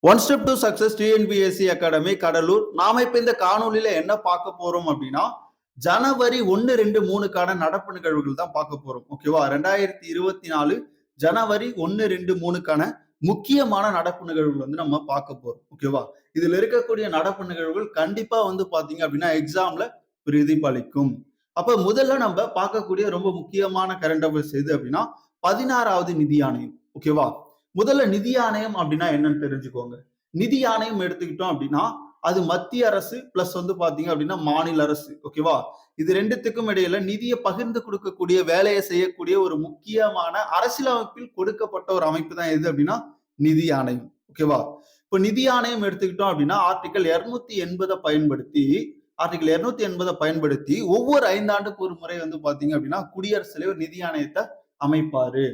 One step to success TNPSC academy Cuddalore. நாம இப்ப இந்த காணொலியில என்ன பார்க்க போறோம் அப்படின்னா, ஜனவரி 1, 2, 3க்கான நடப்பு நிகழ்வுகள் தான் பார்க்க போறோம். ஓகேவா? 2024 ஜனவரி 1, 2, 3க்கான முக்கியமான நடப்பு நிகழ்வுகள் வந்து நம்ம பார்க்க போறோம். ஓகேவா? இதுல இருக்கக்கூடிய நடப்பு நிகழ்வுகள் கண்டிப்பா வந்து பாத்தீங்க அப்படின்னா எக்ஸாம்ல பிரதிபலிக்கும். அப்ப முதல்ல நம்ம பார்க்கக்கூடிய ரொம்ப முக்கியமான கரண்ட் அஃபேர்ஸ் எது அப்படின்னா 16வது நிதி ஆணையம். ஓகேவா? முதல்ல நிதி ஆணையம் அப்படின்னா என்னன்னு தெரிஞ்சுக்கோங்க. நிதி ஆணையம் எடுத்துக்கிட்டோம் அப்படின்னா அது மத்திய அரசு பிளஸ் வந்து பாத்தீங்க அப்படின்னா மாநில அரசு. ஓகேவா? இது ரெண்டுத்துக்கும் இடையில நிதியை பகிர்ந்து கொடுக்கக்கூடிய வேலையை செய்யக்கூடிய ஒரு முக்கியமான அரசியலமைப்பில் கொடுக்கப்பட்ட ஒரு அமைப்பு தான் எது அப்படின்னா நிதி ஆணையம். ஓகேவா? இப்ப நிதி ஆணையம் எடுத்துக்கிட்டோம் அப்படின்னா ஆர்டிகல் 280 பயன்படுத்தி ஒவ்வொரு 5 ஆண்டுக்கு ஒரு முறை வந்து பாத்தீங்க அப்படின்னா குடியரசுத் தலைவர் நிதி ஆணையத்தை அமைப்பாரு.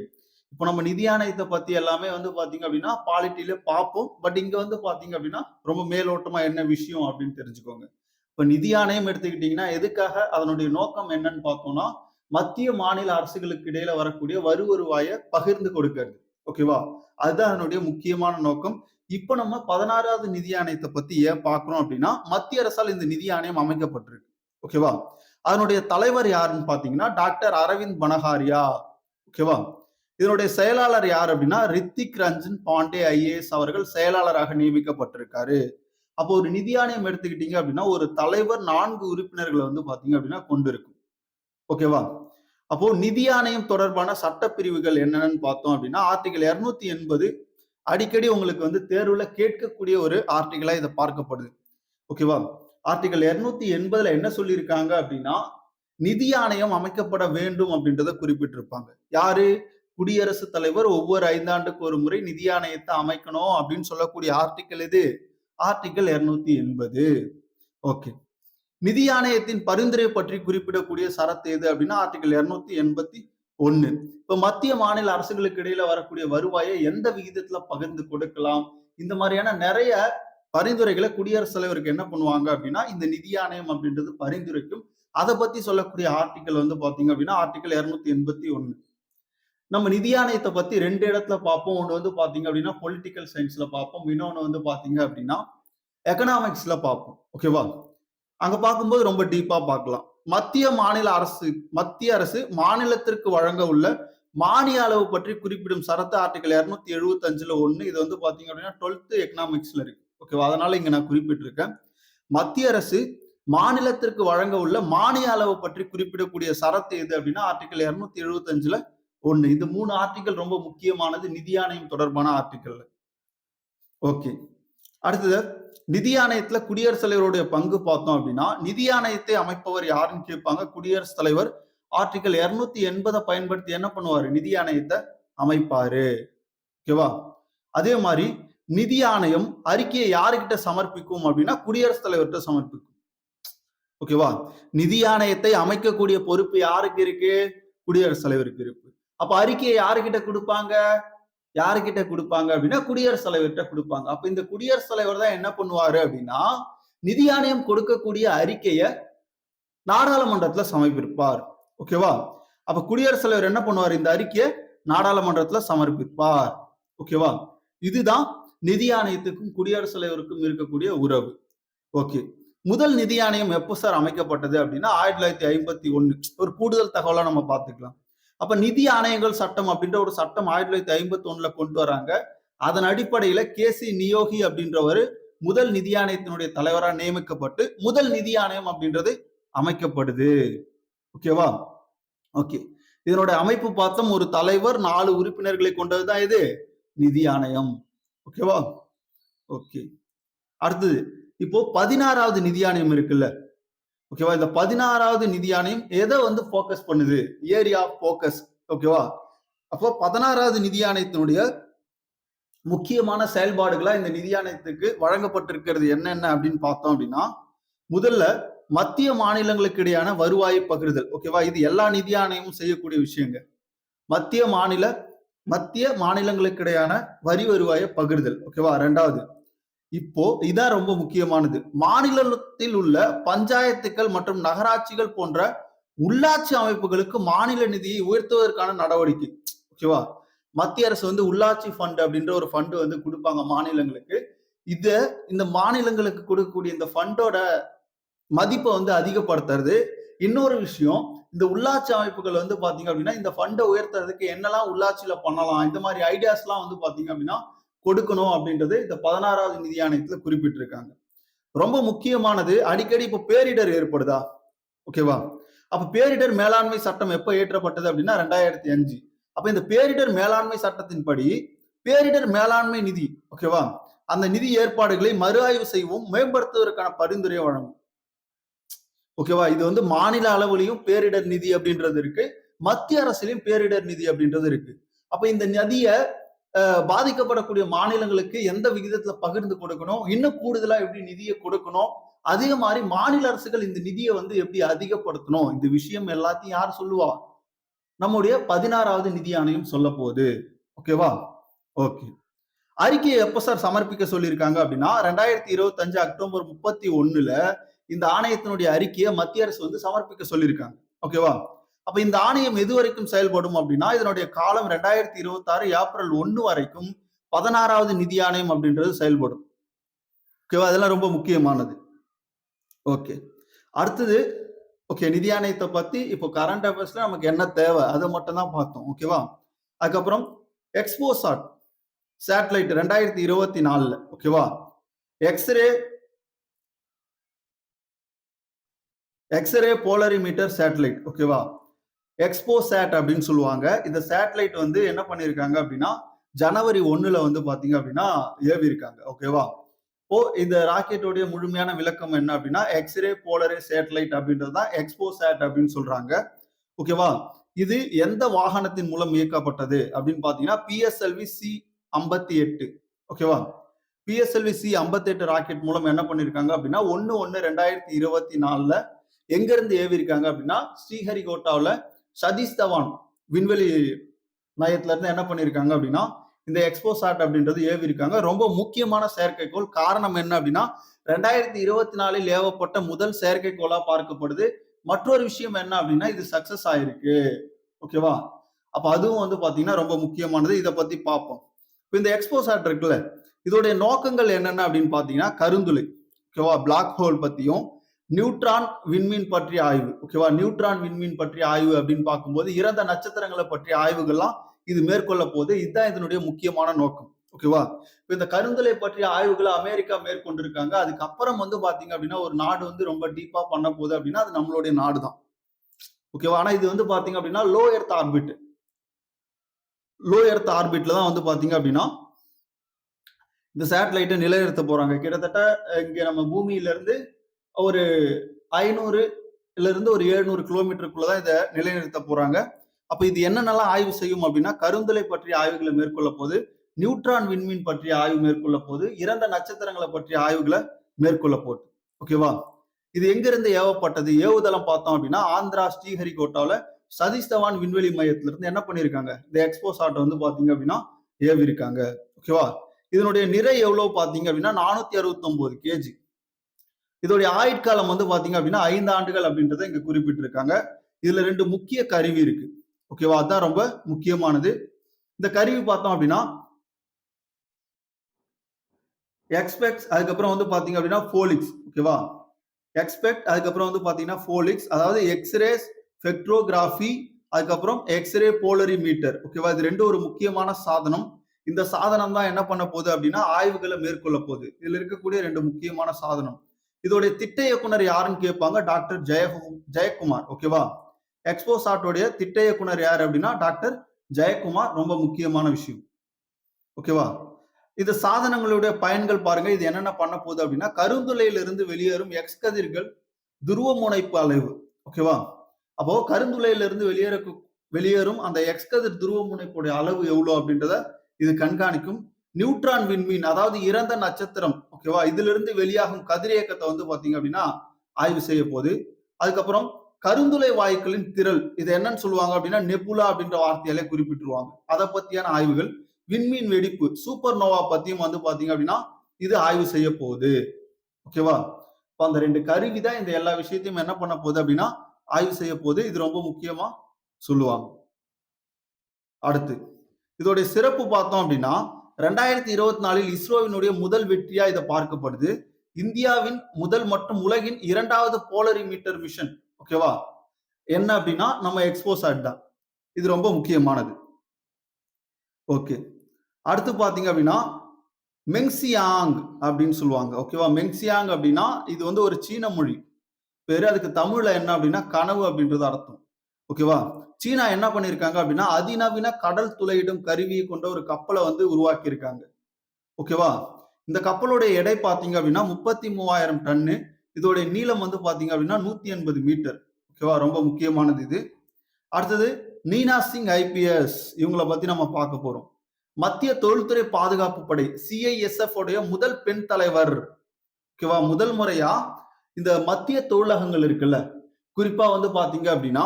இப்போ நம்ம நிதி ஆணையத்தை பத்தி எல்லாமே வந்து பாத்தீங்க அப்படின்னா பாலிட்டியில பார்ப்போம். பட் இங்க வந்து பாத்தீங்க அப்படின்னா ரொம்ப மேலோட்டமா என்ன விஷயம் அப்படின்னு தெரிஞ்சுக்கோங்க. இப்ப நிதி ஆணையம் எடுத்துக்கிட்டீங்கன்னா எதுக்காக, அதனுடைய நோக்கம் என்னன்னு பார்த்தோம்னா மத்திய மாநில அரசுகளுக்கு இடையில வரக்கூடிய வருவாயை பகிர்ந்து கொடுக்கிறது. ஓகேவா? அதுதான் அதனுடைய முக்கியமான நோக்கம். இப்ப நம்ம 16வது நிதி ஆணையத்தை பத்தி ஏன் பார்க்கிறோம் அப்படின்னா மத்திய அரசால் இந்த நிதி ஆணையம் அமைக்கப்பட்டிருக்கு. ஓகேவா? அதனுடைய தலைவர் யாருன்னு பாத்தீங்கன்னா டாக்டர் அரவிந்த் பனகாரியா. ஓகேவா? இதனுடைய செயலாளர் யார் அப்படின்னா ரித்திக் ரஞ்சன் பாண்டே ஐஏஎஸ் அவர்கள் செயலாளராக நியமிக்கப்பட்டிருக்காரு. அப்போ ஒரு நிதி ஆணையம் எடுத்துக்கிட்டீங்க அப்படின்னா ஒரு தலைவர் 4 உறுப்பினர்களை வந்து பாத்தீங்க அப்படின்னா கொண்டு இருக்கும். ஓகேவா? அப்போ நிதி ஆணையம் தொடர்பான சட்டப்பிரிவுகள் என்னன்னு பார்த்தோம் அப்படின்னா ஆர்டிகல் 280 அடிக்கடி உங்களுக்கு வந்து தேர்வுல கேட்கக்கூடிய ஒரு ஆர்டிகலா இதை பார்க்கப்படுது. ஓகேவா? ஆர்டிகல் 280 என்ன சொல்லியிருக்காங்க அப்படின்னா நிதி ஆணையம் அமைக்கப்பட வேண்டும் அப்படின்றத குறிப்பிட்டிருப்பாங்க. யாரு? குடியரசுத் தலைவர் ஒவ்வொரு 5 ஆண்டுக்கு ஒரு முறை நிதி ஆணையத்தை அமைக்கணும் அப்படின்னு சொல்லக்கூடிய ஆர்டிகல் இது ஆர்டிகல் 280. ஓகே. நிதி ஆணையத்தின் பரிந்துரை பற்றி குறிப்பிடக்கூடிய சரத்து எது அப்படின்னா ஆர்டிகல் 281. இப்ப மத்திய மாநில அரசுகளுக்கு இடையில வரக்கூடிய வருவாயை எந்த விகிதத்துல பகிர்ந்து கொடுக்கலாம், இந்த மாதிரியான நிறைய பரிந்துரைகளை குடியரசுத் தலைவருக்கு என்ன பண்ணுவாங்க அப்படின்னா இந்த நிதி ஆணையம் அப்படின்றது பரிந்துரைக்கும். அதை பத்தி சொல்லக்கூடிய ஆர்டிகல் வந்து பாத்தீங்க அப்படின்னா ஆர்டிகல் 281. நம்ம நிதி ஆணையத்தை பத்தி 2 இடத்துல பார்ப்போம். ஒண்ணு வந்து பாத்தீங்க அப்படின்னா பொலிட்டிக்கல் சயின்ஸ்ல பார்ப்போம். இன்னொன்னு வந்து பாத்தீங்க அப்படின்னா எக்கனாமிக்ஸ்ல பார்ப்போம். ஓகேவா? அங்க பார்க்கும்போது ரொம்ப டீப்பா பார்க்கலாம். மத்திய அரசு மாநிலத்திற்கு வழங்க உள்ள மானிய அளவு பற்றி குறிப்பிடும் சரத்து ஆர்டிகல் 275ல 1. இது வந்து பாத்தீங்க அப்படின்னா 12th எக்கனாமிக்ஸ்ல இருக்கு. ஓகேவா? அதனால இங்க நான் குறிப்பிட்டிருக்கேன். மத்திய அரசு மாநிலத்திற்கு வழங்க உள்ள மானிய அளவு பற்றி குறிப்பிடக்கூடிய சரத்து எது அப்படின்னா ஆர்டிகல் 275ல 1. இந்த 3 ஆர்டிகல் ரொம்ப முக்கியமானது நிதி ஆணையம் தொடர்பான ஆர்டிகல். ஓகே. அடுத்தது நிதி ஆணையத்துல குடியரசுத் தலைவருடைய பங்கு பார்த்தோம் அப்படின்னா நிதி ஆணையத்தை அமைப்பவர் யாருன்னு கேட்பாங்க. குடியரசுத் தலைவர் ஆர்டிகல் 280 பயன்படுத்தி என்ன பண்ணுவாரு? நிதி ஆணையத்தை அமைப்பாரு. ஓகேவா? அதே மாதிரி நிதி ஆணையம் அறிக்கையை யாருக்கிட்ட சமர்ப்பிக்கும் அப்படின்னா குடியரசுத் தலைவர்கிட்ட சமர்ப்பிக்கும். ஓகேவா? நிதி ஆணையத்தை அமைக்கக்கூடிய பொறுப்பு யாருக்கு இருக்கு? குடியரசுத் தலைவருக்கு இருக்கு. அப்ப அறிக்கையை யாருக்கிட்ட கொடுப்பாங்க அப்படின்னா குடியரசுத் தலைவர்கிட்ட கொடுப்பாங்க. அப்ப இந்த குடியரசுத் தலைவர் தான் என்ன பண்ணுவாரு அப்படின்னா நிதி ஆணையம் கொடுக்கக்கூடிய அறிக்கையை நாடாளுமன்றத்துல சமர்ப்பிப்பார். ஓகேவா? அப்ப குடியரசுத் தலைவர் என்ன பண்ணுவார்? இந்த அறிக்கையை நாடாளுமன்றத்துல சமர்ப்பிப்பார். ஓகேவா? இதுதான் நிதி ஆணையத்துக்கும் குடியரசுத் தலைவருக்கும் இருக்கக்கூடிய உறவு. ஓகே. முதல் நிதி ஆணையம் எப்போ சார் அமைக்கப்பட்டது அப்படின்னா 1951. ஒரு கூடுதல் தகவலா நம்ம பார்த்துக்கலாம். அப்ப நிதி ஆணையங்கள் சட்டம் அப்படின்ற ஒரு சட்டம் 1951ல கொண்டு வராங்க. அதன் அடிப்படையில கேசி நியோகி அப்படின்றவர் முதல் நிதி ஆணையத்தினுடைய தலைவராக நியமிக்கப்பட்டு முதல் நிதி ஆணையம் அப்படின்றது அமைக்கப்படுது. ஓகேவா? ஓகே. இதனுடைய அமைப்பு பார்த்தோம். ஒரு தலைவர் 4 உறுப்பினர்களை கொண்டதுதான் இது நிதி ஆணையம். ஓகேவா? ஓகே. அடுத்தது இப்போ 16வது நிதி ஆணையம் இருக்குல்ல. ஓகேவா? இந்த 16வது நிதி ஆணையம் எதை வந்து போக்கஸ் பண்ணுது? Area of focus. ஓகேவா? அப்போ 16வது நிதி ஆணையத்தினுடைய முக்கியமான செயல்பாடுகளா இந்த நிதி ஆணையத்துக்கு வழங்கப்பட்டிருக்கிறது என்னென்ன அப்படின்னு பார்த்தோம் அப்படின்னா முதல்ல மத்திய மாநிலங்களுக்கு இடையான வருவாயை பகிர்தல். ஓகேவா? இது எல்லா நிதி ஆணையமும் செய்யக்கூடிய விஷயங்க. மத்திய மாநிலங்களுக்கு இடையான வருவாயை பகிர்தல். ஓகேவா? 2வது இப்போ இதான் ரொம்ப முக்கியமானது. மாநிலத்தில் உள்ள பஞ்சாயத்துக்கள் மற்றும் நகராட்சிகள் போன்ற உள்ளாட்சி அமைப்புகளுக்கு மாநில நிதியை உயர்த்துவதற்கான நடவடிக்கை. ஓகேவா? மத்திய அரசு வந்து உள்ளாட்சி ஃபண்ட் அப்படின்ற ஒரு ஃபண்ட் வந்து கொடுப்பாங்க மாநிலங்களுக்கு. இத இந்த மாநிலங்களுக்கு கொடுக்கக்கூடிய இந்த ஃபண்டோட மதிப்பை வந்து அதிகப்படுத்துறது. இன்னொரு விஷயம், இந்த உள்ளாட்சி அமைப்புகள் வந்து பாத்தீங்க அப்படின்னா இந்த ஃபண்டை உயர்த்துறதுக்கு என்னெல்லாம் உள்ளாட்சியில பண்ணலாம், இந்த மாதிரி ஐடியாஸ்லாம் வந்து பாத்தீங்க அப்படின்னா கொடுக்கணும் அப்படின்றது இந்த 16வது நிதி ஆணையத்துல குறிப்பிட்டிருக்காங்க. ரொம்ப முக்கியமானது, அடிக்கடி இப்ப பேரிடர் ஏற்படுதா? ஓகேவா? அப்ப பேரிடர் மேலாண்மை சட்டம் எப்ப இயற்றப்பட்டது அப்படின்னா 2005. அப்ப இந்த பேரிடர் மேலாண்மை சட்டத்தின்படி பேரிடர் மேலாண்மை நிதி, ஓகேவா, அந்த நிதி ஏற்பாடுகளை மறு ஆய்வு செய்யவும் மேம்படுத்துவதற்கான பரிந்துரையை வழங்கும். ஓகேவா? இது வந்து மாநில அளவுலயும் பேரிடர் நிதி அப்படின்றது இருக்கு, மத்திய அரசிலும் பேரிடர் நிதி அப்படின்றது இருக்கு. அப்ப இந்த நிதியை பாதிக்கப்படக்கூடிய மாநிலங்களுக்கு எந்த விகிதத்துல பகிர்ந்து கொடுக்கணும், இன்னும் கூடுதலா எப்படி நிதியை கொடுக்கணும், அதே மாதிரி மாநில அரசுகள் இந்த நிதியை வந்து எப்படி அதிகப்படுத்தணும், இந்த விஷயம் எல்லாத்தையும் யார் சொல்லுவா? நம்முடைய 16வது நிதி ஆணையம் சொல்ல போகுது. ஓகேவா? ஓகே. அறிக்கையை எப்ப சார் சமர்ப்பிக்க சொல்லியிருக்காங்க அப்படின்னா 2025 அக்டோபர் 31ல இந்த ஆணையத்தினுடைய அறிக்கையை மத்திய அரசு வந்து சமர்ப்பிக்க சொல்லியிருக்காங்க. ஓகேவா? அப்ப இந்த ஆணையம் எது வரைக்கும் செயல்படும் அப்படின்னா இதனுடைய காலம் 2026 ஏப்ரல் 1 வரைக்கும் 16வது நிதி ஆணையம் அப்படின்றது செயல்படும். ஓகேவா? அதெல்லாம் ரொம்ப முக்கியமானது. ஓகே. அடுத்தது, ஓகே, நிதி ஆணையத்தை பத்தி இப்போ கரண்ட் அஃபேர்ஸ்ல நமக்கு என்ன தேவை அதை மட்டும் தான் பார்த்தோம். ஓகேவா? அதுக்கப்புறம் எக்ஸ்போசாட் சேட்டலைட் 2024, ஓகேவா, எக்ஸ்ரே போலரிமீட்டர் சேட்டலைட், ஓகேவா, எக்ஸ்போசாட் அப்படின்னு சொல்லுவாங்க. இந்த சேட்டலைட் வந்து என்ன பண்ணிருக்காங்க அப்படின்னா ஜனவரி 1ல வந்து பாத்தீங்க அப்படின்னா ஏவி இருக்காங்க. ஓகேவா? இந்த ராக்கெட்டோடைய முழுமையான விளக்கம் என்ன அப்படின்னா எக்ஸ்ரே போலரே சேட்டலைட் அப்படின்றது தான் எக்ஸ்போசாட் அப்படின்னு சொல்றாங்க. ஓகேவா? இது எந்த வாகனத்தின் மூலம் இயக்கப்பட்டது அப்படின்னு பாத்தீங்கன்னா PSLV C-58. ஓகேவா? PSLV C-58 ராக்கெட் மூலம் என்ன பண்ணிருக்காங்க அப்படின்னா 1/1/2024ல எங்க இருந்து ஏவி இருக்காங்க அப்படின்னா ஸ்ரீஹரிகோட்டாவில் சதீஷ் தவான் விண்வெளி மையத்துல இருந்து என்ன பண்ணிருக்காங்க அப்படின்னா இந்த எக்ஸ்போசாட் அப்படின்றது ஏவி இருக்காங்க. ரொம்ப முக்கியமான செயற்கைக்கோள். காரணம் என்ன அப்படின்னா 2024 ஏவப்பட்ட முதல் செயற்கைக்கோளா பார்க்கப்படுது. மற்றொரு விஷயம் என்ன அப்படின்னா இது சக்சஸ் ஆயிருக்கு. ஓகேவா? அப்ப அதுவும் வந்து பாத்தீங்கன்னா ரொம்ப முக்கியமானது. இதை பத்தி பார்ப்போம். இப்ப இந்த எக்ஸ்போசாட் இருக்குல்ல, இதோடைய நோக்கங்கள் என்னென்ன அப்படின்னு பாத்தீங்கன்னா கருந்துளை, ஓகேவா, பிளாக் ஹோல் பத்தியும் நியூட்ரான் விண்மீன் பற்றிய ஆய்வு. ஓகேவா? நியூட்ரான் விண்மீன் பற்றிய ஆய்வு அப்படின்னு பார்க்கும்போது இறந்த நட்சத்திரங்களை பற்றிய ஆய்வுகள்லாம் இது மேற்கொள்ள போது. இதுதான் இதனுடைய முக்கியமான நோக்கம். ஓகேவா? இப்ப இந்த கருந்தலை பற்றிய ஆய்வுகளை அமெரிக்கா மேற்கொண்டிருக்காங்க. அதுக்கப்புறம் வந்து பாத்தீங்க அப்படின்னா ஒரு நாடு வந்து ரொம்ப டீப்பா பண்ண போகுது அப்படின்னா அது நம்மளுடைய நாடு தான். ஓகேவா? ஆனா இது வந்து பாத்தீங்க அப்படின்னா லோ எர்த் ஆர்பிட்ல தான் வந்து பாத்தீங்க அப்படின்னா இந்த சேட்டலைட்டை நிலைநிறுத்த போறாங்க. கிட்டத்தட்ட இங்க நம்ம பூமியில இருந்து ஒரு 500ல இருந்து ஒரு 700 கிலோமீட்டருக்குள்ளதான் இதை நிலைநிறுத்த போறாங்க. அப்ப இது என்னென்னலாம் ஆய்வு செய்யும் அப்படின்னா கருந்தலை பற்றிய ஆய்வுகளை மேற்கொள்ள போது, நியூட்ரான் விண்மீன் பற்றிய ஆய்வு மேற்கொள்ள போது, இறந்த நட்சத்திரங்களை பற்றிய ஆய்வுகளை மேற்கொள்ள போது. ஓகேவா? இது எங்க இருந்து ஏவப்பட்டது? ஏவுதளம் பார்த்தோம் அப்படின்னா ஆந்திரா ஸ்ரீஹரிகோட்டாவில் சதீஷ் தவான் விண்வெளி மையத்திலிருந்து என்ன பண்ணிருக்காங்க இந்த எக்ஸ்போசாட்டை வந்து பாத்தீங்க அப்படின்னா ஏவி இருக்காங்க. ஓகேவா? இதனுடைய நிறை எவ்வளவு பாத்தீங்க அப்படின்னா 469 கேஜி. இதோடைய ஆயுட்காலம் வந்து பாத்தீங்க அப்படின்னா 5 ஆண்டுகள் அப்படின்றத இங்க குறிப்பிட்டிருக்காங்க. இதுல 2 முக்கிய கருவி இருக்கு. ஓகேவா? அதுதான் ரொம்ப முக்கியமானது. இந்த கருவி பார்த்தோம் அப்படின்னா எக்ஸ்பெக்ட், அதுக்கப்புறம் வந்து பாத்தீங்க அப்படின்னா போலிக்ஸ். ஓகேவா? எக்ஸ்பெக்ட், அதுக்கப்புறம் வந்து பாத்தீங்கன்னா போலிக்ஸ், அதாவது எக்ஸ்ரே ஸ்பெக்ட்ரோகிராஃபி, அதுக்கப்புறம் எக்ஸ்ரே போலரிமீட்டர். ஓகேவா? இது 2 ஒரு முக்கியமான சாதனம். இந்த சாதனம் தான் என்ன பண்ண போகுது அப்படின்னா ஆய்வுகளை மேற்கொள்ள போகுது. இதுல இருக்கக்கூடிய 2 முக்கியமான சாதனம். இதோடைய திட்ட இயக்குனர் யாருன்னு கேட்பாங்க, டாக்டர் ஜெயக்குமார். ஓகேவா? எக்ஸ்போசாட்டோடைய திட்ட இயக்குனர் யார் அப்படின்னா டாக்டர் ஜெயக்குமார். ரொம்ப முக்கியமான விஷயம். ஓகேவா? இந்த சாதனங்களுடைய பயன்கள் பாருங்க. இது என்னென்ன பண்ண போகுது அப்படின்னா கருந்துளையிலிருந்து வெளியேறும் எக்ஸ் கதிர்கள் துருவ முனைப்பு அளவு. ஓகேவா? அப்போ கருந்துளையிலிருந்து வெளியேறும் அந்த எக்ஸ் கதிர் துருவ முனைப்புடைய அளவு எவ்வளவு அப்படின்றத இது கண்காணிக்கும். நியூட்ரான் விண்மீன், அதாவது இறந்த நட்சத்திரம், ஓகேவா, இதுல இருந்து வெளியாகும் கதிரியக்கத்தை வந்து பாத்தீங்க அப்படின்னா ஆய்வு செய்ய போகுது. அதுக்கப்புறம் கருந்துளை வாயுக்களின் திரள், இது என்னன்னு சொல்லுவாங்க அப்படின்னா நெபுலா அப்படின்ற வார்த்தையாலே குறிப்பிட்டுருவாங்க. அதை பத்தியான ஆய்வுகள். விண்மீன் வெடிப்பு சூப்பர் நோவா பத்தியும் வந்து பாத்தீங்க அப்படின்னா இது ஆய்வு செய்ய போகுது. ஓகேவா? இப்ப அந்த 2 கருவி தான் இந்த எல்லா விஷயத்தையும் என்ன பண்ண போகுது அப்படின்னா ஆய்வு செய்ய போகுது. இது ரொம்ப முக்கியமா சொல்லுவாங்க. அடுத்து இதோடைய சிறப்பு பார்த்தோம் அப்படின்னா 2024 இஸ்ரோவினுடைய முதல் வெற்றியா இதை பார்க்கப்படுது. இந்தியாவின் முதல் மற்றும் உலகின் 2வது போலரிமீட்டர் மிஷன். ஓகேவா? என்ன அப்படின்னா நம்ம எக்ஸ்போசாட் தான். இது ரொம்ப முக்கியமானது. ஓகே. அடுத்து பாத்தீங்க அப்படின்னா மெங்சியாங் அப்படின்னு சொல்லுவாங்க. ஓகேவா? மெங்சியாங் அப்படின்னா இது வந்து ஒரு சீன மொழி பேரு. அதுக்கு தமிழ்ல என்ன அப்படின்னா கனவு அப்படின்றது அர்த்தம். ஓகேவா? சீனா என்ன பண்ணிருக்காங்க அப்படின்னா அதிநவீன கடல் துளையிடும் கருவியை கொண்ட ஒரு கப்பலை வந்து உருவாக்கி இருக்காங்க. ஓகேவா? இந்த கப்பலுடைய எடை பாத்தீங்க அப்படின்னா 33,000 டன்னு. இதோடைய நீளம் வந்து பாத்தீங்க அப்படின்னா 180 மீட்டர். ஓகேவா? ரொம்ப முக்கியமானது இது. அடுத்தது நீனா சிங் ஐபிஎஸ், இவங்களை பத்தி நம்ம பார்க்க போறோம். மத்திய தொழில்துறை பாதுகாப்பு படை சிஐஎஸ்எஃப் உடைய முதல் பெண் தலைவர். ஓகேவா? முதல் முறையா இந்த மத்திய தொழிலகங்கள் இருக்குல்ல, குறிப்பா வந்து பாத்தீங்க அப்படின்னா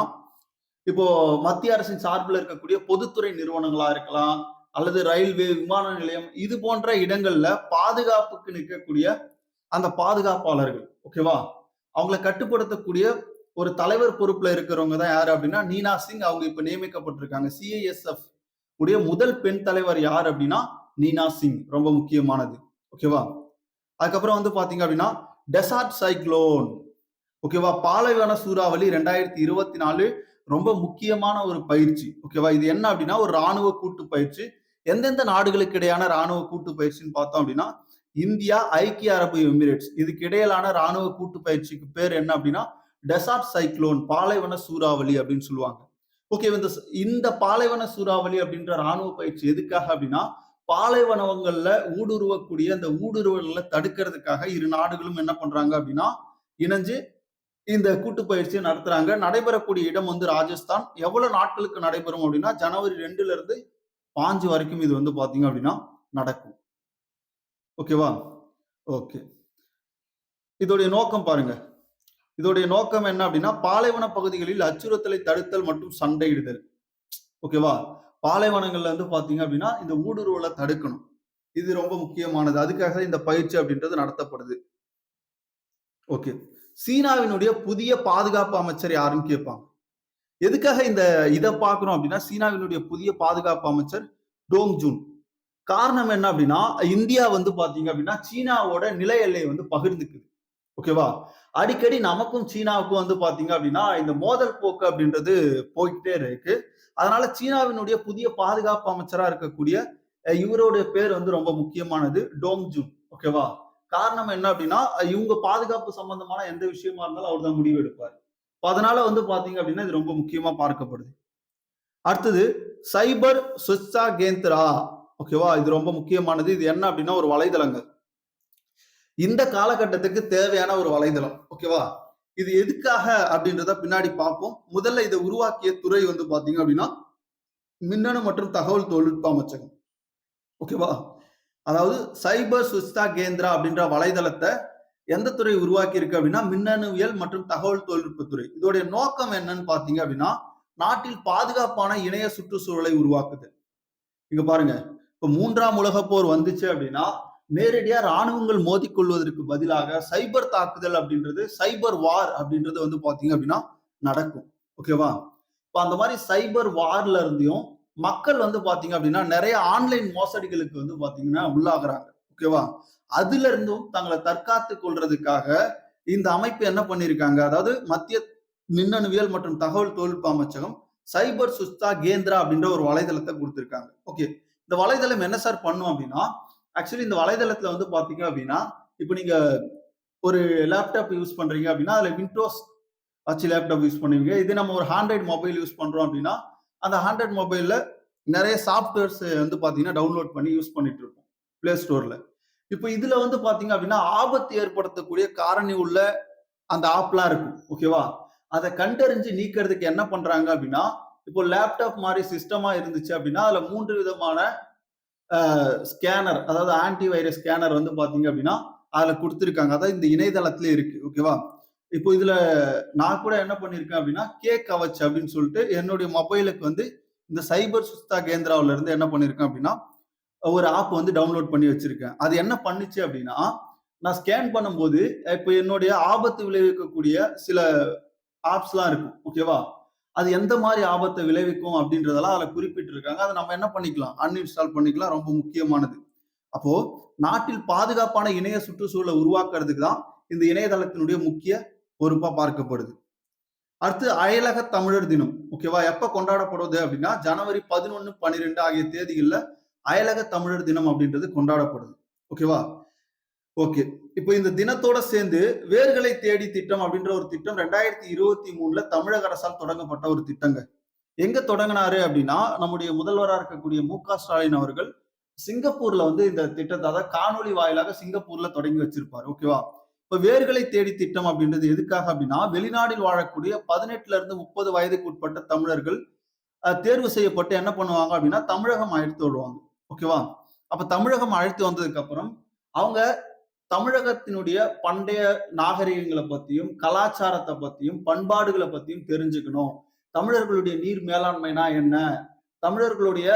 இப்போ மத்திய அரசின் சார்பில் இருக்கக்கூடிய பொதுத்துறை நிறுவனங்களா இருக்கலாம், அல்லது ரயில்வே, விமான நிலையம், இது போன்ற இடங்கள்ல பாதுகாப்புக்கு நிற்கக்கூடிய அந்த பாதுகாப்பாளர்கள். ஓகேவா? அவங்களை கட்டுப்படுத்தக்கூடிய ஒரு தலைவர் பொறுப்புல இருக்கிறவங்க தான் யாரு அப்படின்னா நீனா சிங். அவங்க இப்ப நியமிக்கப்பட்டிருக்காங்க. சிஐஎஸ்எஃப் உடைய முதல் பெண் தலைவர் யார் அப்படின்னா நீனா சிங். ரொம்ப முக்கியமானது. ஓகேவா? அதுக்கப்புறம் வந்து பாத்தீங்க அப்படின்னா டெசார்ட் சைக்ளோன். ஓகேவா? பாலைவன சூறாவளி 2024 ரொம்ப முக்கியமான ஒரு பயிற்சி. ஓகேவா? இது என்ன அப்படின்னா ஒரு ராணுவ கூட்டு பயிற்சி. எந்தெந்த நாடுகளுக்கு இடையான ராணுவ கூட்டு பயிற்சின்னு பார்த்தோம் அப்படின்னா இந்தியா, ஐக்கிய அரபு எமிரேட்ஸ், இதுக்கு இடையிலான ராணுவ கூட்டு பயிற்சிக்கு பேர் என்ன அப்படின்னா டெசார்ட் சைக்ளோன், பாலைவன சூறாவளி அப்படின்னு சொல்லுவாங்க. ஓகே. இந்த பாலைவன சூறாவளி அப்படின்ற ராணுவ பயிற்சி எதுக்காக அப்படின்னா பாலைவனங்கள்ல ஊடுருவக்கூடிய அந்த ஊடுருவல்களை தடுக்கிறதுக்காக இரு நாடுகளும் என்ன பண்றாங்க அப்படின்னா இணைஞ்சு இந்த கூட்டு பயிற்சியை நடத்துறாங்க. நடைபெறக்கூடிய இடம் வந்து ராஜஸ்தான். எவ்வளவு நாட்களுக்கு நடைபெறும் அப்படின்னா ஜனவரி 2ல இருந்து 5 வரைக்கும் இது வந்து பாத்தீங்க அப்படின்னா நடக்கும். ஓகேவா? ஓகே. இதோடைய நோக்கம் பாருங்க. இதோடைய நோக்கம் என்ன அப்படின்னா பாலைவன பகுதிகளில் அச்சுறுத்தலை தடுத்தல் மற்றும் சண்டையிடுதல். ஓகேவா? பாலைவனங்கள்ல வந்து பாத்தீங்க அப்படின்னா இந்த ஊடுருவலை தடுக்கணும். இது ரொம்ப முக்கியமானது. அதுக்காக இந்த பயிற்சி அப்படின்றது நடத்தப்படுது. ஓகே. சீனாவினுடைய புதிய பாதுகாப்பு அமைச்சர் யாருன்னு கேட்பாங்க. எதுக்காக இதை பார்க்கணும் அப்படின்னா சீனாவினுடைய புதிய பாதுகாப்பு அமைச்சர் டோங் ஜூன். காரணம் என்ன அப்படின்னா இந்தியா வந்து பாத்தீங்க அப்படின்னா சீனாவோட நில எல்லையை வந்து பகிர்ந்துக்குது. ஓகேவா? அடிக்கடி நமக்கும் சீனாவுக்கும் வந்து பாத்தீங்க அப்படின்னா இந்த மோதல் போக்கு அப்படின்றது போய்கிட்டே இருக்கு. அதனால சீனாவினுடைய புதிய பாதுகாப்பு அமைச்சரா இருக்கக்கூடிய இவருடைய பேர் வந்து ரொம்ப முக்கியமானது, டோங் ஜூன். ஓகேவா? காரணம் என்ன அப்படின்னா இவங்க பாதுகாப்பு சம்பந்தமான எந்த விஷயமா இருந்தாலும் அவர் தான் முடிவு எடுப்பார். அதனால வந்து பாத்தீங்க அப்படின்னா இது ரொம்ப முக்கியமா பார்க்கப்படுது. அடுத்தது சைபர் சுவிட்சா கேந்திரா. ஓகேவா? இது ரொம்ப முக்கியமானது. இது என்ன அப்படின்னா ஒரு வலைதளங்கள். இந்த காலகட்டத்துக்கு தேவையான ஒரு வலைதளம். ஓகேவா? இது எதுக்காக அப்படின்றத பின்னாடி பார்ப்போம். முதல்ல இதை உருவாக்கிய துறை வந்து பாத்தீங்க அப்படின்னா மின்னணு மற்றும் தகவல் தொழில்நுட்ப அமைச்சகம். ஓகேவா? அதாவது சைபர் சுவிட்சா கேந்திரா அப்படின்ற வலைதளத்தை எந்த துறை உருவாக்கி இருக்கு அப்படின்னா மின்னணுவியல் மற்றும் தகவல் தொழில்நுட்பத்துறை. இதோடைய நோக்கம் என்னன்னு பாத்தீங்க அப்படின்னா நாட்டில் பாதுகாப்பான இணைய சுற்றுச்சூழலை உருவாக்குது. இங்க பாருங்க, இப்ப 3ஆம் உலகப் போர் வந்துச்சு அப்படின்னா நேரடியா ராணுவங்கள் மோதிக்கொள்வதற்கு பதிலாக சைபர் தாக்குதல் அப்படின்றது, சைபர் வார் அப்படின்றது வந்து பாத்தீங்க அப்படின்னா நடக்கும். ஓகேவா? இப்ப அந்த மாதிரி சைபர் வார்ல இருந்தும் மக்கள் வந்து பாத்தீங்க அப்படின்னா நிறைய ஆன்லைன் மோசடிகளுக்கு வந்து பாத்தீங்கன்னா உள்ளாகுறாங்க. ஓகேவா? அதுல இருந்தும் தங்களை தற்காத்துக் கொள்றதுக்காக இந்த அமைப்பு என்ன பண்ணிருக்காங்க, அதாவது மத்திய மின்னணுவியல் மற்றும் தகவல் தொழில்நுட்ப அமைச்சகம் சைபர் சுஸ்தா கேந்திரா அப்படின்ற ஒரு வலைதளத்தை கொடுத்திருக்காங்க. ஓகே. இந்த வலைதளம் என்ன சார் பண்ணும் அப்படின்னா ஆக்சுவலி இந்த வலைதளத்துல வந்து பாத்தீங்க அப்படின்னா இப்ப நீங்க ஒரு லேப்டாப் யூஸ் பண்றீங்க அப்படின்னா அதுல விண்டோஸ் வச்சு லேப்டாப் யூஸ் பண்ணுவீங்க. இது நம்ம ஒரு ஆண்ட்ராய்டு மொபைல் யூஸ் பண்றோம் அப்படின்னா அந்த ஆண்ட்ராய்டு மொபைல்ல நிறைய சாஃப்ட்வேர்ஸ் வந்து பாத்தீங்கன்னா டவுன்லோட் பண்ணி யூஸ் பண்ணிட்டு இருப்போம் பிளே ஸ்டோர்ல. இப்போ இதுல வந்து பாத்தீங்க அப்படின்னா ஆபத்து ஏற்படுத்தக்கூடிய காரணி உள்ள அந்த ஆப்லாம் இருக்கும். ஓகேவா? அதை கண்டறிஞ்சு நீக்கிறதுக்கு என்ன பண்றாங்க அப்படின்னா இப்போ லேப்டாப் மாதிரி சிஸ்டமா இருந்துச்சு அப்படின்னா அதுல 3 விதமான ஸ்கேனர், அதாவது ஆன்டி வைரஸ் ஸ்கேனர் வந்து பாத்தீங்க அப்படின்னா அதுல கொடுத்திருக்காங்க. அதாவது இந்த இணையதளத்திலே இருக்கு. ஓகேவா? இப்போ இதுல நான் கூட என்ன பண்ணிருக்கேன் அப்படின்னா கே கவச் அப்படின்னு சொல்லிட்டு என்னுடைய மொபைலுக்கு வந்து இந்த சைபர் சுஸ்தா கேந்திராவில இருந்து என்ன பண்ணிருக்கேன் அப்படின்னா ஒரு ஆப் வந்து டவுன்லோட் பண்ணி வச்சிருக்கேன். அது என்ன பண்ணுச்சு அப்படின்னா நான் ஸ்கேன் பண்ணும்போது இப்போ என்னுடைய ஆபத்து விளைவிக்கக்கூடிய சில ஆப்ஸ்லாம் இருக்கும். ஓகேவா? அது எந்த மாதிரி ஆபத்தை விளைவிக்கும் அப்படின்றதெல்லாம் அதுல குறிப்பிட்டிருக்காங்க. அதை நம்ம என்ன பண்ணிக்கலாம்? அன்இன்ஸ்டால் பண்ணிக்கலாம். ரொம்ப முக்கியமானது. அப்போ நாட்டில் பாதுகாப்பான இணைய சுற்றுச்சூழலை உருவாக்குறதுக்கு தான் இந்த இணையதளத்தினுடைய முக்கிய பொறுப்பா பார்க்கப்படுது. அடுத்து அயலக தமிழர் தினம். ஓகேவா? எப்ப கொண்டாடப்படுது அப்படின்னா, ஜனவரி 11, 12 ஆகிய தேதிகள்ல அயலக தமிழர் தினம் அப்படின்றது கொண்டாடப்படுது. ஓகேவா? ஓகே. இப்ப இந்த தினத்தோட சேர்ந்து வேர்களை தேடி திட்டம் அப்படின்ற ஒரு திட்டம் 2023ல தமிழக அரசால் தொடங்கப்பட்ட ஒரு திட்டங்க. எங்க தொடங்குனாரு அப்படின்னா, நம்முடைய முதல்வரா இருக்கக்கூடிய மு.க. ஸ்டாலின் அவர்கள் சிங்கப்பூர்ல வந்து இந்த திட்டத்த அதாவது காணொளி வாயிலாக சிங்கப்பூர்ல தொடங்கி வச்சிருப்பாரு. ஓகேவா? இப்ப வேர்களை தேடி திட்டம் அப்படின்றது எதுக்காக அப்படின்னா, வெளிநாட்டில் வாழக்கூடிய 18ல இருந்து 30 வயதுக்கு உட்பட்ட தமிழர்கள் தேர்வு செய்யப்பட்டு என்ன பண்ணுவாங்க அப்படின்னா, தமிழகம் அழைத்து வருவாங்க. ஓகேவா? அப்ப தமிழகம் அழைத்து வந்ததுக்கு அப்புறம், அவங்க தமிழகத்தினுடைய பண்டைய நாகரிகங்கள பத்தியும், கலாச்சாரத்த பத்தியும், பண்பாடுகள பத்தியும் தெரிஞ்சுக்கணும். தமிழர்களுடைய நீர் மேலாண்மைனா என்ன? தமிழர்களுடைய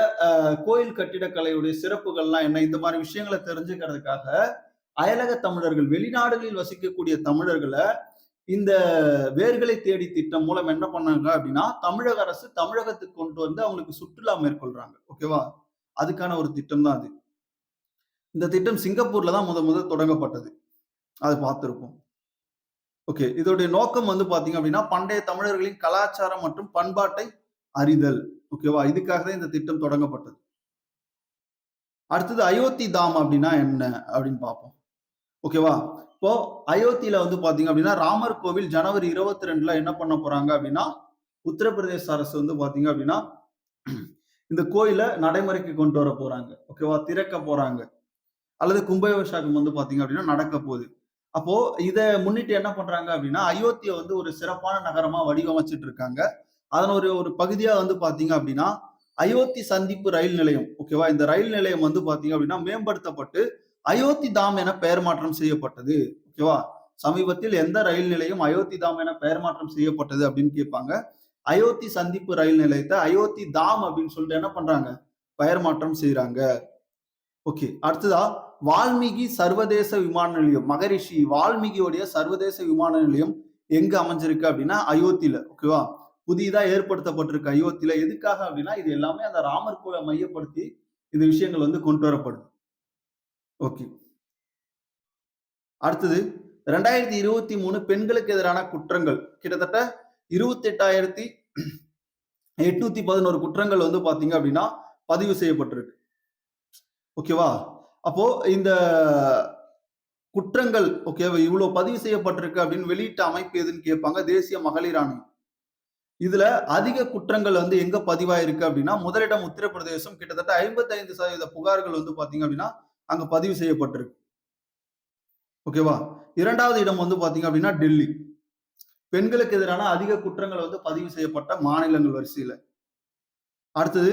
கோயில் கட்டிடக்கலையுடைய சிறப்புகள்லாம் என்ன? இந்த மாரி விஷயங்கள தெரிஞ்சுக்கிறதுக்காக, அயலக தமிழர்கள், வெளிநாடுகளில் வசிக்கக்கூடிய தமிழர்கள இந்த வேர்களை தேடி திட்டம் மூலம் என்ன பண்ணாங்க அப்படின்னா, தமிழக அரசு தமிழகத்துக்கு கொண்டு வந்து அவங்களுக்கு சுற்றுலா மேற்கொள்றாங்க. ஓகேவா? அதுக்கான ஒரு திட்டம் தான் அது. இந்த திட்டம் சிங்கப்பூர்ல தான் முதல் தொடங்கப்பட்டது. அத பார்த்திருப்போம். ஓகே. இதோடைய நோக்கம் வந்து பார்த்தீங்க அப்படின்னா, பண்டைய தமிழர்களின் கலாச்சாரம் மற்றும் பண்பாட்டை அறிதல். ஓகேவா? இதுக்காக தான் இந்த திட்டம் தொடங்கப்பட்டது. அடுத்தது அயோத்தி தாம் அப்படின்னா என்ன? அப்படின்னு பார்ப்போம். ஓகேவா? இப்போ அயோத்தியில வந்து பார்த்தீங்க அப்படின்னா, ராமர் கோவில் ஜனவரி 22ல என்ன பண்ண போறாங்க அப்படின்னா, உத்தரப்பிரதேச அரசு வந்து பார்த்தீங்க அப்படின்னா, இந்த கோயில நடைமுறைக்கு கொண்டு வர போறாங்க. ஓகேவா? திறக்க போறாங்க. அல்லது கும்பாபிஷேகம் வந்து பார்த்தீங்க அப்படின்னா நடக்க போகுது. அப்போ இத முன்னிட்டு என்ன பண்றாங்க அப்படின்னா, அயோத்திய வந்து ஒரு சிறப்பான நகரமா வடிவமைச்சுட்டு இருக்காங்க. அதன் ஒரு ஒரு பகுதியா வந்து பார்த்தீங்க அப்படின்னா, அயோத்தி சந்திப்பு ரயில் நிலையம். ஓகேவா? இந்த ரயில் நிலையம் வந்து பார்த்தீங்க அப்படின்னா, மேம்படுத்தப்பட்டு அயோத்தி தாம் என பெயர் மாற்றம் செய்யப்பட்டது. ஓகேவா? சமீபத்தில் எந்த ரயில் நிலையம் அயோத்தி தாம் என பெயர் மாற்றம் செய்யப்பட்டது அப்படின்னு கேட்பாங்க. அயோத்தி சந்திப்பு ரயில் நிலையத்த அயோத்தி தாம் அப்படின்னு சொல்லிட்டு என்ன பண்றாங்க? பெயர் மாற்றம் செய்றாங்க. ஓகே. அடுத்ததா வால்மீகி சர்வதேச விமான நிலையம். மகரிஷி வால்மீகியோடைய சர்வதேச விமான நிலையம் எங்க அமைஞ்சிருக்கு அப்படின்னா, அயோத்தியில. ஓகேவா? புதிதா ஏற்படுத்தப்பட்டிருக்கு அயோத்தியில. எதுக்காக அப்படின்னா, இது எல்லாமே அந்த ராமர் கோவில மையப்படுத்தி இந்த விஷயங்கள் வந்து கொண்டு வரப்படுது. ஓகே. அடுத்தது 2023 பெண்களுக்கு எதிரான குற்றங்கள். கிட்டத்தட்ட 28,811 குற்றங்கள் வந்து பார்த்தீங்க அப்படின்னா, பதிவு செய்யப்பட்டிருக்கு. ஓகேவா? அப்போ இந்த குற்றங்கள் ஓகேவா இவ்வளவு பதிவு செய்யப்பட்டிருக்கு அப்படின்னு வெளியிட்ட அமைப்பு எதுன்னு கேட்பாங்க. தேசிய மகளிர் ஆணையம். இதுல அதிக குற்றங்கள் வந்து எங்க பதிவாயிருக்கு அப்படின்னா, முதலிடம் உத்தரப்பிரதேசம் கிட்டத்தட்ட 55% புகார்கள் வந்து பாத்தீங்க அப்படின்னா, அங்க பதிவு செய்யப்பட்டிருக்கு. ஓகேவா? 2வது இடம் வந்து பாத்தீங்க அப்படின்னா டெல்லி. பெண்களுக்கு எதிரான அதிக குற்றங்கள் வந்து பதிவு செய்யப்பட்ட மாநிலங்கள் வரிசையில. அடுத்தது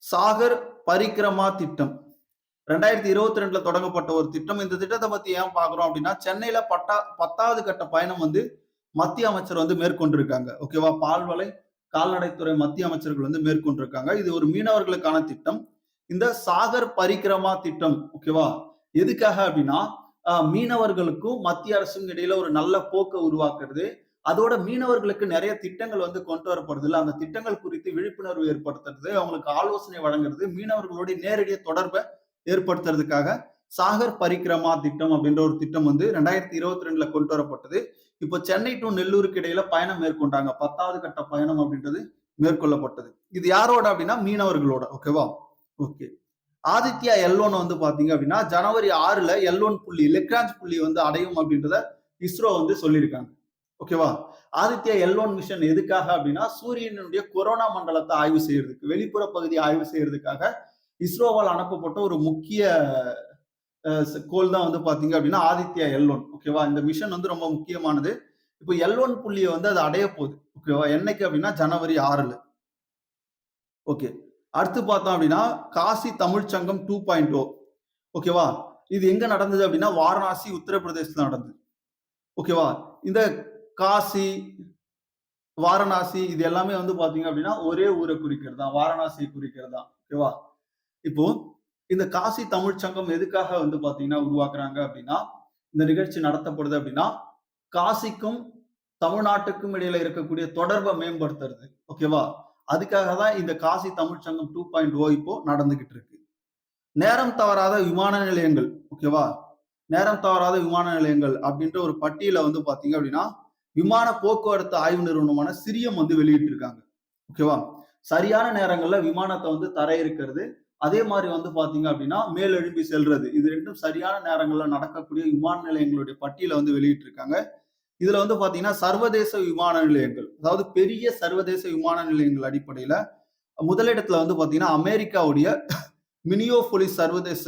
சாகர் பரிக்கிரமா திட்டம். 2022ல தொடங்கப்பட்ட ஒரு திட்டம். இந்த திட்டத்த பத்தி ஏன் பார்க்கிறோம் அப்படின்னா, சென்னையில 10வது கட்ட பயணம் வந்து மத்திய அமைச்சர் வந்து மேற்கொண்டிருக்காங்க. ஓகேவா? பால்வளை, கால்நடைத்துறை மத்திய அமைச்சர்கள் வந்து மேற்கொண்டிருக்காங்க. இது ஒரு மீனவர்களுக்கான திட்டம். இந்த சாகர் பரிக்கிரமா திட்டம் ஓகேவா? எதுக்காக அப்படின்னா, மீனவர்களுக்கும் மத்திய அரசுக்கும் இடையில ஒரு நல்ல போக்க உருவாக்குறது. அதோட மீனவர்களுக்கு நெறைய திட்டங்கள் வந்து கொண்டு வரப்படுதுல்ல, அந்த திட்டங்கள் குறித்து விழிப்புணர்வு ஏற்படுத்துறது, அவங்களுக்கு ஆலோசனை வழங்குறது, மீனவர்களுடைய நேரடி தொடர்ப ஏற்படுத்துறதுக்காக சாகர் பரிக்கிரமா திட்டம் அப்படின்ற ஒரு திட்டம் வந்து 2022ல கொண்டு வரப்பட்டது. இப்போ சென்னை டு நெல்லூருக்கு இடையில பயணம் மேற்கொண்டாங்க. 10வது கட்ட பயணம் அப்படின்றது மேற்கொள்ளப்பட்டது. இது யாரோட அப்படின்னா மீனவர்களோட. ஓகேவா? ஓகே. ஆதித்யா L1 வந்து பாத்தீங்க அப்படின்னா ஜனவரி 6ல L1 புள்ளி லெக்ராஞ்ச் புள்ளி வந்து அடையும் அப்படின்றத இஸ்ரோ வந்து சொல்லியிருக்காங்க. ஓகேவா? ஆதித்யா L1 மிஷன் எதுக்காக அப்படின்னா சூரியனுடைய கொரோனா மண்டலத்தை ஆய்வு செய்யறதுக்கு, வெளிப்புற பகுதியை ஆய்வு செய்யறதுக்காக இஸ்ரோவால் அனுப்பப்பட்ட ஒரு முக்கிய கோள் தான் வந்து பாத்தீங்க அப்படின்னா ஆதித்யா L1. ஓகேவா? இந்த மிஷன் வந்து ரொம்ப முக்கியமானது. இப்போ L1 புள்ளிய வந்து அது அடைய போகுது. ஓகேவா? என்னைக்கு அப்படின்னா ஜனவரி 6ல. ஓகே. அடுத்து பார்த்தோம் அப்படின்னா காசி தமிழ்ச் சங்கம் 2.0. ஓகேவா? இது எங்க நடந்தது அப்படின்னா வாரணாசி, உத்தரப்பிரதேசத்துல நடந்தது. ஓகேவா? இந்த காசி, வாரணாசி இது எல்லாமே வந்து பாத்தீங்க அப்படின்னா ஒரே ஊரை குறிக்கிறது தான். வாரணாசியை குறிக்கிறது தான். ஓகேவா? இப்போ இந்த காசி தமிழ்ச் சங்கம் எதுக்காக வந்து பாத்தீங்கன்னா உருவாக்குறாங்க அப்படின்னா, இந்த நிகழ்ச்சி நடத்தப்படுது அப்படின்னா, காசிக்கும் தமிழ்நாட்டுக்கும் இடையில இருக்கக்கூடிய தொடர்பை மேம்படுத்துறது. ஓகேவா? அதுக்காக தான் இந்த காசி தமிழ்ச் சங்கம் 2.0 இப்போ நடந்துகிட்டு இருக்கு. நேரம் தவறாத விமான நிலையங்கள். ஓகேவா? நேரம் தவறாத விமான நிலையங்கள் அப்படின்ற ஒரு பட்டியல வந்து பார்த்தீங்க அப்படின்னா, விமான போக்குவரத்து ஆய்வு நிறுவனமான சிரியம் வந்து வெளியிட்டிருக்காங்க. ஓகேவா? சரியான நேரங்கள்ல விமானத்த வந்து தரையிறக்கிறது. அதே மாரி வந்து பார்த்தீங்க அப்படின்னா, மேலெழும்பி செல்றது. இது 2ம் சரியான நேரங்கள்ல நடக்கக்கூடிய விமான நிலையங்களுடைய பட்டியல வந்து வெளியிட்டிருக்காங்க. இதுல வந்து பார்த்தீங்கன்னா, சர்வதேச விமான நிலையங்கள், அதாவது பெரிய சர்வதேச விமான நிலையங்கள் அடிப்படையில முதலிடத்துல வந்து பார்த்தீங்கன்னா, அமெரிக்காவுடைய மினியோபோலிஸ் சர்வதேச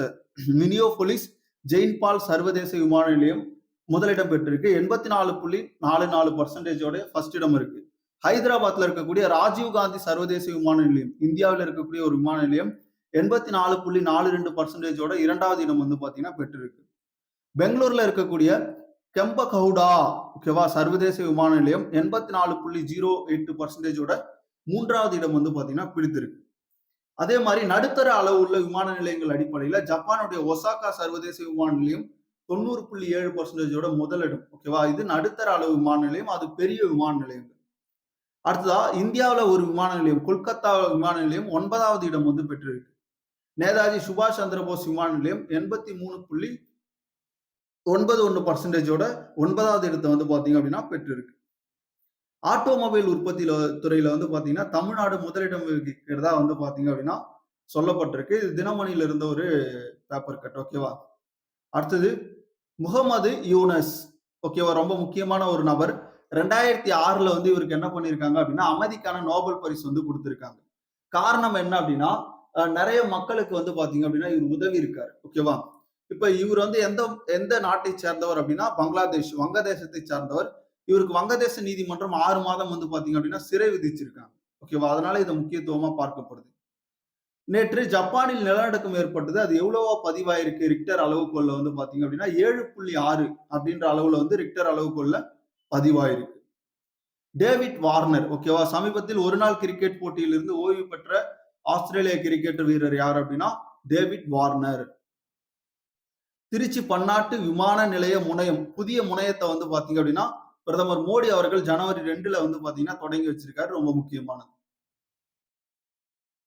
மினியோபோலிஸ் ஜெயின் பால் சர்வதேச விமான நிலையம் முதலிடம் பெற்றிருக்கு. 84.44% ஓட ஃபர்ஸ்ட் இடம் இருக்கு. ஹைதராபாத்ல இருக்கக்கூடிய ராஜீவ் காந்தி சர்வதேச விமான நிலையம், இந்தியாவில் இருக்கக்கூடிய ஒரு விமான நிலையம் 84.42% ஓட 2வது இடம் வந்து பார்த்தீங்கன்னா பெற்றிருக்கு. பெங்களூர்ல இருக்கக்கூடிய கெம்பகவுடா ஓகேவா சர்வதேச விமான நிலையம் 84.08% ஓட 3வது இடம் வந்து பார்த்தீங்கன்னா பிடித்திருக்கு. அதே மாதிரி நடுத்தர அளவு உள்ள விமான நிலையங்கள் அடிப்படையில ஜப்பானுடைய ஒசாகா சர்வதேச விமான நிலையம் 90.7%ஓட முதலிடம். ஓகேவா? இது நடுத்தர அளவு விமான நிலையம். அது பெரிய விமான நிலையம். அடுத்ததா இந்தியாவுல ஒரு விமான நிலையம், கொல்கத்தா விமான நிலையம் 9வது இடம் வந்து பெற்றிருக்கு. நேதாஜி சுபாஷ் சந்திரபோஸ் விமான நிலையம் 83.91%ஓட 9வது இடத்த வந்து பார்த்தீங்க அப்படின்னா பெற்றிருக்கு. ஆட்டோமொபைல் உற்பத்தியில துறையில வந்து பார்த்தீங்கன்னா, தமிழ்நாடு முதலிடம் வகிக்கிறதா வந்து பார்த்தீங்க அப்படின்னா சொல்லப்பட்டிருக்கு. இது தினமணியில இருந்த ஒரு பேப்பர் கட். ஓகேவா? அடுத்தது முகமது யூனஸ். ஓகேவா? ரொம்ப முக்கியமான ஒரு நபர். 2006ல வந்து இவருக்கு என்ன பண்ணியிருக்காங்க அப்படின்னா, அமைதிக்கான நோபல் பரிசு வந்து குடுத்திருக்காங்க. காரணம் என்ன அப்படின்னா, நெறைய மக்களுக்கு வந்து பார்த்தீங்க அப்படின்னா, இவர் உதவி இருக்காரு. ஓகேவா? இப்ப இவர் வந்து எந்த எந்த நாட்டை சேர்ந்தவர் அப்படின்னா, பங்களாதேஷ், வங்கதேசத்தை சார்ந்தவர். இவருக்கு வங்கதேச நீதிமன்றம் 6 மாதம் வந்து பார்த்தீங்க அப்படின்னா, சிறை விதிச்சிருக்காங்க. ஓகேவா? அதனால இது முக்கியத்துவமா பார்க்கப்படுது. நேற்று ஜப்பானில் நிலநடுக்கம் ஏற்பட்டது. அது எவ்வளவோ பதிவாயிருக்கு ரிக்டர் அளவுகோல்ல வந்து பார்த்தீங்க அப்படின்னா, 7.6 அப்படின்ற அளவுல வந்து ரிக்டர் அளவுகோல்ல பதிவாயிருக்கு. டேவிட் வார்னர் ஓகேவா? சமீபத்தில் ஒரு நாள் கிரிக்கெட் போட்டியிலிருந்து ஓய்வு பெற்ற ஆஸ்திரேலிய கிரிக்கெட் வீரர் யார் அப்படின்னா, டேவிட் வார்னர். திருச்சி பன்னாட்டு விமான நிலைய முனையம், புதிய முனையத்த வந்து பார்த்தீங்க அப்படின்னா, பிரதமர் மோடி அவர்கள் ஜனவரி 2ல வந்து பார்த்தீங்கன்னா, தொடங்கி வச்சிருக்காரு. ரொம்ப முக்கியமானது.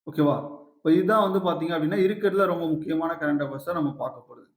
ஓகேவா? இப்ப இதுதான் வந்து பார்த்தீங்க அப்படின்னா, இருக்கிறதுல ரொம்ப முக்கியமான கரண்ட் அஃபேர்ஸா நம்ம பார்க்க போறது.